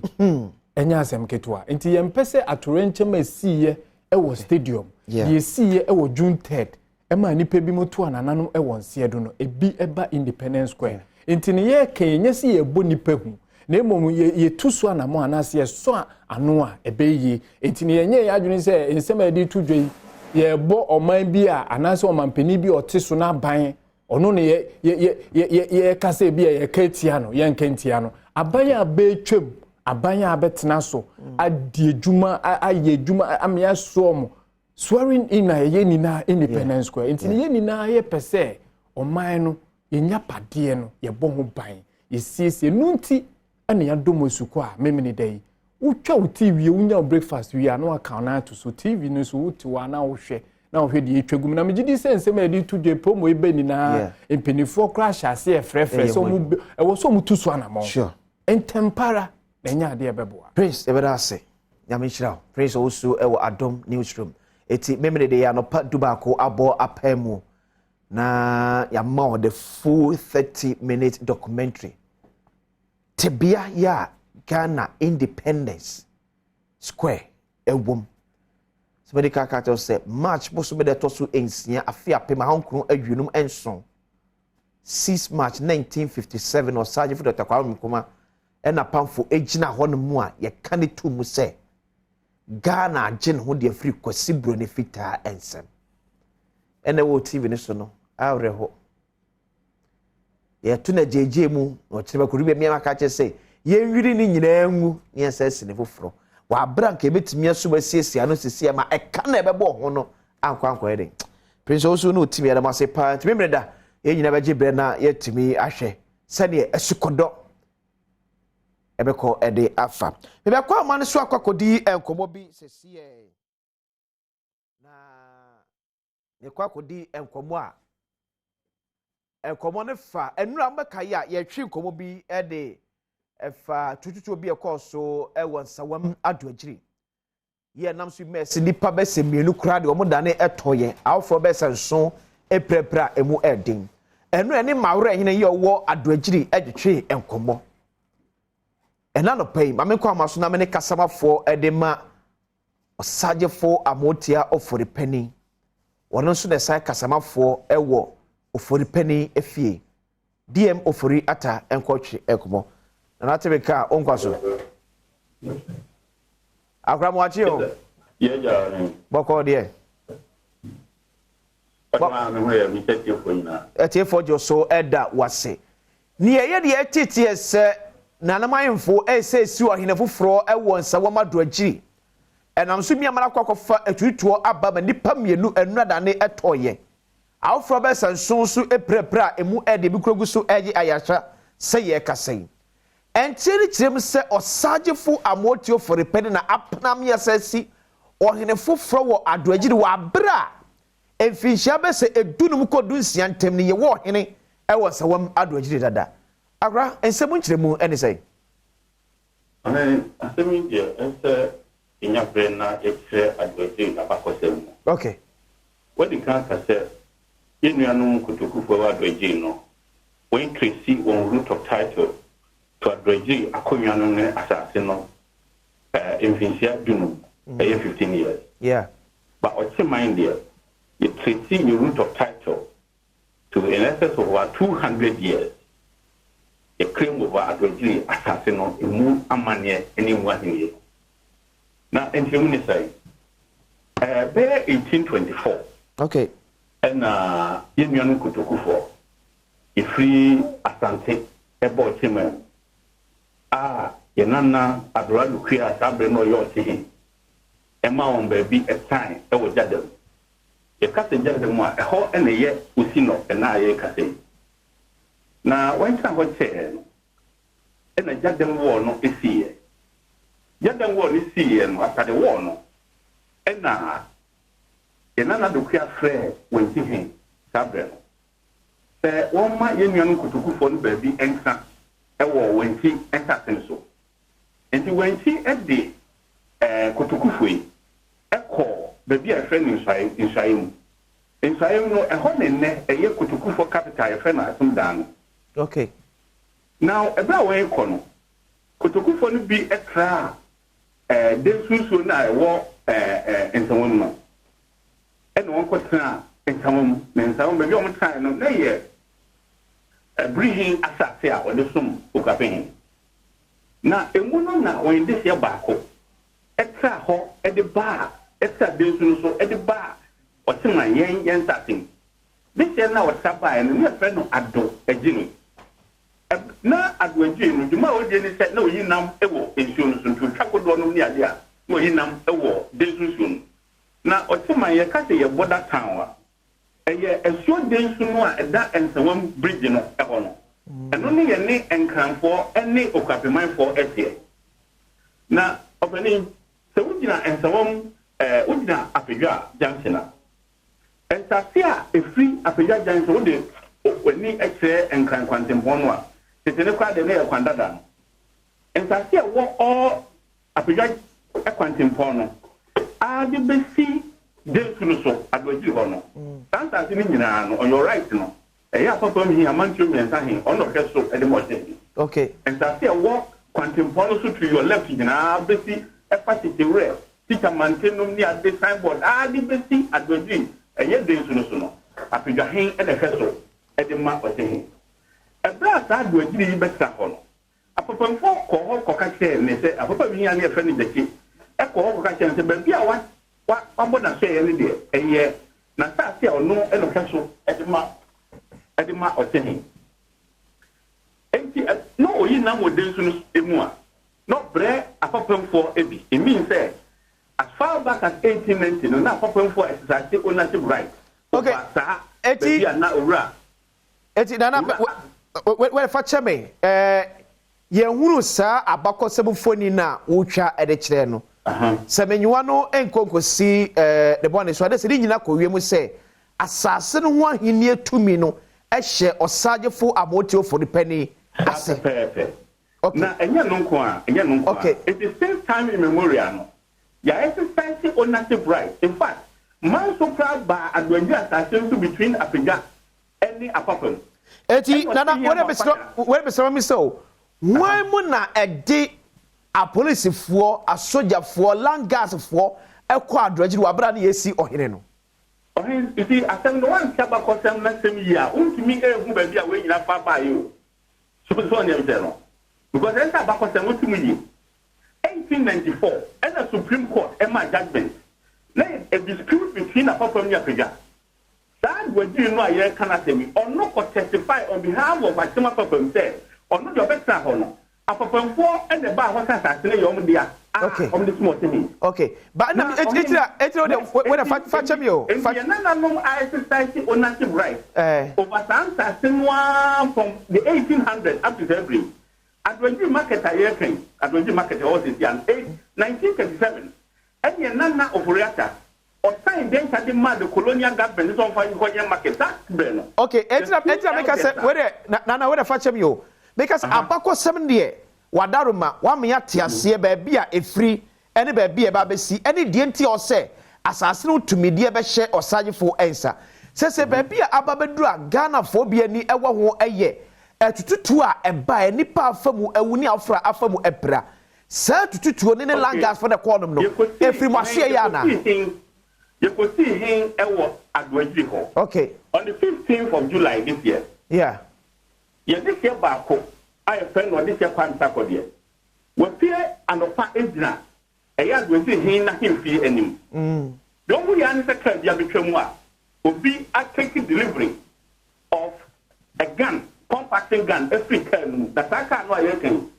[SPEAKER 11] enya asem ketwa nti ye mpese atorenche ma siye ewo stadium ye siye ewo June 3rd ema nipa bi moto ananano ewo nse do no ebi eba Independence Square nti ne ye kenye si ye bo nipa hu na emom ye tuso anamo anase ye so ano a ebeyi nti ne yenye ye adwene se nsem edi tudwe ye bo oman bi a anase omanpani bi oteso na ban ono ne ye kase bi ye ketia no ye nkentia no aban a betwem abanya abetena so adi adwuma aye adwuma amia som swearing in na ye ni na Independence Square nti ye ni na ye pese oman no ye nya pade no ye bo ho ban ye siesie nunti ene ya domo suko a memini dai utwa u TV unya breakfast wi ana aka na to so TV no so uti wa na wo hwe na wo hwe de etwagum na megidi sense ma de to de promo ebe ni na empenifo crash ase e frefre so mu wo so mu tu so anamo
[SPEAKER 1] sure
[SPEAKER 11] entempara enya de ebeboa
[SPEAKER 1] Prince ebedase nyamishira Prince also ewo Adom newsroom eti memene de ya no pa dubako abo apemu na yama the full 30-minute documentary tebia ya Ghana Independence Square ewom somebody kaka say March boso be the tosu ensia afia pema hankru adwunum enson 6 March 1957 or Sergeant for Dr. Kwame Nkrumah ena pamfo ejina ho no mu a ye kane to mu say Ghana agin ho de free kwasi bro ne fita ensem ena wo TV ne so no awre ho ye to na jeje mu no chebe ko ribe miama ka che say ye nwiri ni nyina nwu ne sese ne foforo wa brank ebetimi aso basiesie ano sisi ma eka na ebebo ho no ankwankwa eden prince osu no timi ya ma se pa timi mreda ye nyina beje bre na ye timi ahwe sane asukodo ebeko ede afa bebe kwa amane so akwakodi enkomo bi sesi na ne kwakodi enkomo a enkomo ne fa enura mbeka ya ye twi enkomo bi ede efa tututu bi ekoso ewon sawam adoagiri ye nam so mess nipa be se mienu kura de omo dane etoye awfo be se nso eprepra emu edin enu ene mawre ehine ye wo adoagiri edwetwe enkomo ena no pay mame kwa maso na me ne kasamafo edema osagefo amotia ofori pani wono nso de sai kasamafo ewo ofori pani efie DM ofori ata enkotwe enkomo na tebeka onkwaso akramu achio
[SPEAKER 12] ye ja
[SPEAKER 1] boko de
[SPEAKER 12] patma me ho ya mi tete fo nyina
[SPEAKER 1] etiefo jo so eda wase ni ye de etete se na na mayemfo ese si ohene foforo ewo nsa wamado agiri enam so mi amara kwakofa atutuo aba ma nipa mienu enada ne etoye awfro be sanson so eprepra emu ede bi krogu so eye ayasha se ye kasai entiri tirem se osagefo amotio for repeni na apnam yasasi ohene foforo wo adoagiri wa bra emfinhia be se edunum kodu nsia ntem ne ye wo ohene ewo sawam adoagiri dada agra ensemu nchiremu ene say
[SPEAKER 12] asemi dia ense inya brena etre adoagiri na bakosemu
[SPEAKER 1] okay
[SPEAKER 12] wadi kan ka se yenuanum kutokufo wa adoagiri no when tracy on root of title to adoagiri akonwanu ne asase no emfinhia dunum 15 years
[SPEAKER 1] yeah
[SPEAKER 12] but what's mind there you tracy your root of title to in excess of over 200 years a claim over adoagiri asase no emu amane enimu ahiniye na entemu say be 1824
[SPEAKER 1] okay
[SPEAKER 12] and yenuanu kutokufo ifri asante ebo chima yenana adoradu kria sabre no yote ema on baby a time e wo jadem ye kase jadem a ho ene ye usino na ye kase na when time ho che ena jadem wo no esiye jadem wo no esiye no atade wo no ena yenana do kria fre wenti hen sabre no se won ma yenuanu kutokufo no baby enka ewo wenti entertain enti wenti ede kutokufo yi eko baby a friend inside no eho ne eye kutokufo capital e friend asum dan
[SPEAKER 1] okay
[SPEAKER 12] now ebra we ko no kutokufo no bi extra densusu na ewo ensawon no ene won ko tena ensawon baby o mo try no na ye brihin asase a ode sum okapen na emuno na when this year baako extra ho ede ba extra densu so ede ba otima yen satin this year na wasaba no me friend no ado agini na ado agini no duma o de ni se na oyinam ewo ensuo no so twakodo no ni ade a na oyinam ewo densu so na otima ye ka se ye border town a eye esuo densu no a eda ensawam bridge no eho no eno ne ye ne enkranfo ene okapemanfo etie na obani se wugina ensawam wugina apedwa junction entasia efri apedwa junction wode oni etre enkrankwantempo no a tetene kwa de ne kwandada entasia wo o apedwa ekwantempo no a de besi den su no so adwaji ho no sansa ni nyina no on your right no eya papa mi amantio mi ensa hin on no keso e de mo se
[SPEAKER 1] okay
[SPEAKER 12] and that say walk contemporary so to your left nyina besi e fasiti re teacher maintain no ni at the signboard di besi adwaji eya den su no so no apedwa hin e de keso e de ma o se hin e bra sa adwaji ni besa ho no apapa mfo ko ka che ne se apapa mi ya ne fe ni deki e ko ka che se ba bia wa bona se ye ne de eye na sa se ono e no keso e de ma o se hin enti no oyi na mo den su no emu a no bre apapa mfo ebi it means say as far back as 1890 no na apapa mfo exercise ownership right
[SPEAKER 1] okay
[SPEAKER 12] eti na owura
[SPEAKER 1] eti na we fa cheme ye hunu sa abakosebufoni na wotwa ede kire no se menyiwa no enkonkosi de bone so ade se nyina kowiem se asase no ho ahini atumi no ehye osagefo amotiofo de pani ase
[SPEAKER 12] okay na enye no nko okay it is same time in memorial no ya exercise ownership right in fact man so proud by adwanji asase so between Apega any apapon
[SPEAKER 1] eti nana we be me so why mo na ede a policefoɔ a sojafoɔ land gasfoɔ ekɔ adwaji wa bra na yesi ohene no
[SPEAKER 12] ohene iti asem no wan chaba kosem na sem yi a untimi ehu ba bia we nyina fa ba yo so ne am no because enta ba kosem utimi yi 1894 and the Supreme Court Emma judgment na a dispute between a papa and Apega that we do no aye kana semi or no testify on behalf of Asema papa himself or no your better hono apapamfo and the bar what asase yom dia
[SPEAKER 1] okay
[SPEAKER 12] on this small thing
[SPEAKER 1] okay but na when a fact me o
[SPEAKER 12] na no exercise ownership right over sansa sinwa from the 1800s up to February adwaji market aye kan adwaji market was in 1937 and ye nana operator or sign then the mad the colonial government on for you market that breno
[SPEAKER 1] okay etina make us where na where fact me o because abako 7 de wadaruma wa me atiase ba bia efri ene ba bia ba besi ene die nti o se asase no tumidie be hye osagefo ensa se ba bia ababedura Ghana fo bia ni ewo ho eye etututu a eba nipa afamu ewuni afra afamu epra sa tututu ne langas for the quantum no efri mo ahye ya na
[SPEAKER 12] you could see him ewo adwaji ho
[SPEAKER 1] okay
[SPEAKER 12] on the 15th of July this year
[SPEAKER 1] yeah
[SPEAKER 12] this year baako I friend or this year kwanta kodie we fear anopa edina eya adwaji hin na himfi anim don't we answer card ya betwemu a obi a take delivery of a gun compacting gun every time that I can't know anything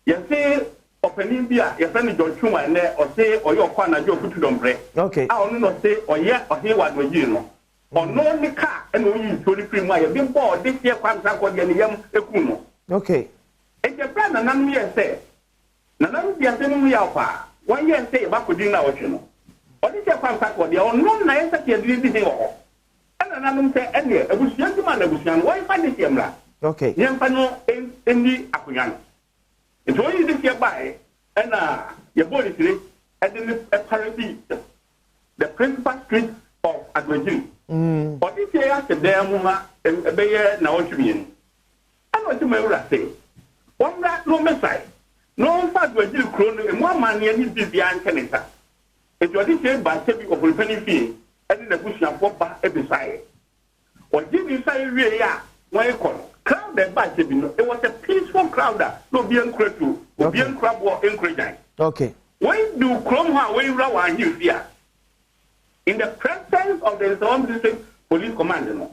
[SPEAKER 12] you say opening bia your friend John Chuma ne or say or your kwana jo kutu dombre
[SPEAKER 1] okay
[SPEAKER 12] I only no say or yeah or he wa adwaji no or no ni car and no you to free my be board this year kwanta kodie ne yam eku no
[SPEAKER 1] okay
[SPEAKER 12] e je brand na nanu ye say na nanu bia se mu ya pa one year say ba kodin na wohwe no or this year kwanta kodie or no na ye say di di ho ana nanu say ene ebusuan ti ma na ebusuan why find this year mra
[SPEAKER 1] okay
[SPEAKER 12] yem pa no eni akunya no it only this year by and your body today and then apparently the principal street of Adwaji or this year after them be na what you mean and what you may say one that no message no fact Adwaji chrono and one man any busy and canita it was this year by saving of penny fee and the bush and pop beside or did you say really when you call crowd that back it was a peaceful crowd no be incredible be incredible encouraging
[SPEAKER 1] okay
[SPEAKER 12] when do Cromwell when you run here in the presence of the Zone District Police Command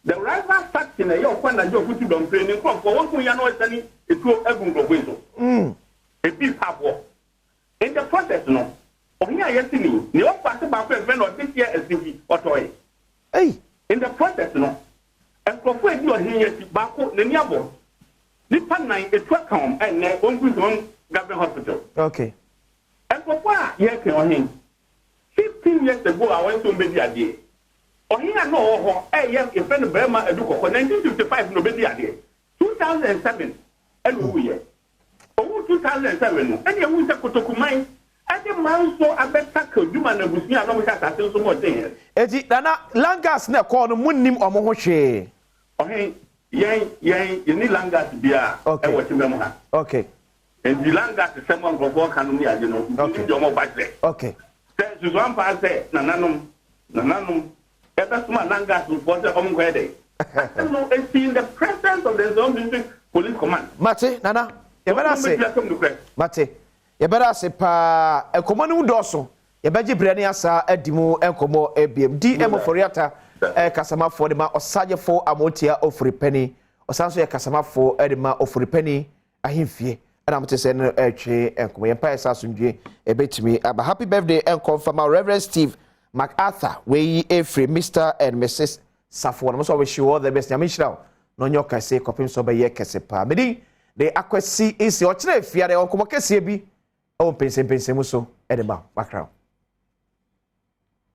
[SPEAKER 12] the rival faction your friend and your put you don't training for what we are not any it will ever go a peace have war in the process no on here yesterday the offer about friend of this year SCV or toy
[SPEAKER 1] hey
[SPEAKER 12] in the process no and for you are here bako the niabo nipa nine etwa come and on government hospital
[SPEAKER 1] okay
[SPEAKER 12] and for what yes on him 15 years ago I went to Mbedi Ade on here no ho yes a friend Brema Eduko 1955 no Mbedi Ade 2007 and we year 2007 and you want to Kotokumai Ade man so abeta ka dwuma na busia no mo ka asase so mo ten.
[SPEAKER 1] Eti nana langas na call no munnim omo ho hwe.
[SPEAKER 12] Ohen yen ni langas bia e wo timbe mo ha.
[SPEAKER 1] Okay.
[SPEAKER 12] And the langas se mo nkrofo ka no ni ade no.
[SPEAKER 1] Okay.
[SPEAKER 12] Ndi omo baje.
[SPEAKER 1] Okay.
[SPEAKER 12] So one pass nananom ebe suma langas for the omo kwede. No, it's in the presence of the zone district police command.
[SPEAKER 1] Mate nana e better say Mate ye better say pa enkomo no doso ye beje brane asa adimu enkomo ebiem DM foriata kasama for the ma osaje for amotia ofuri penny osanso ye kasama for edema ofuri penny ahimfie and I'm say no etwe enkomo ye pa esa sundwe ebetimi aba happy birthday enkom from our Reverend Steve MacArthur we Efre Mr and Mrs Safo no so wish you all the best nyamishra no nyoka say kopim so be ye kese pa medi de akwasi isi o kire fiare enkomo kese bi o Mpensenpensemu so edema background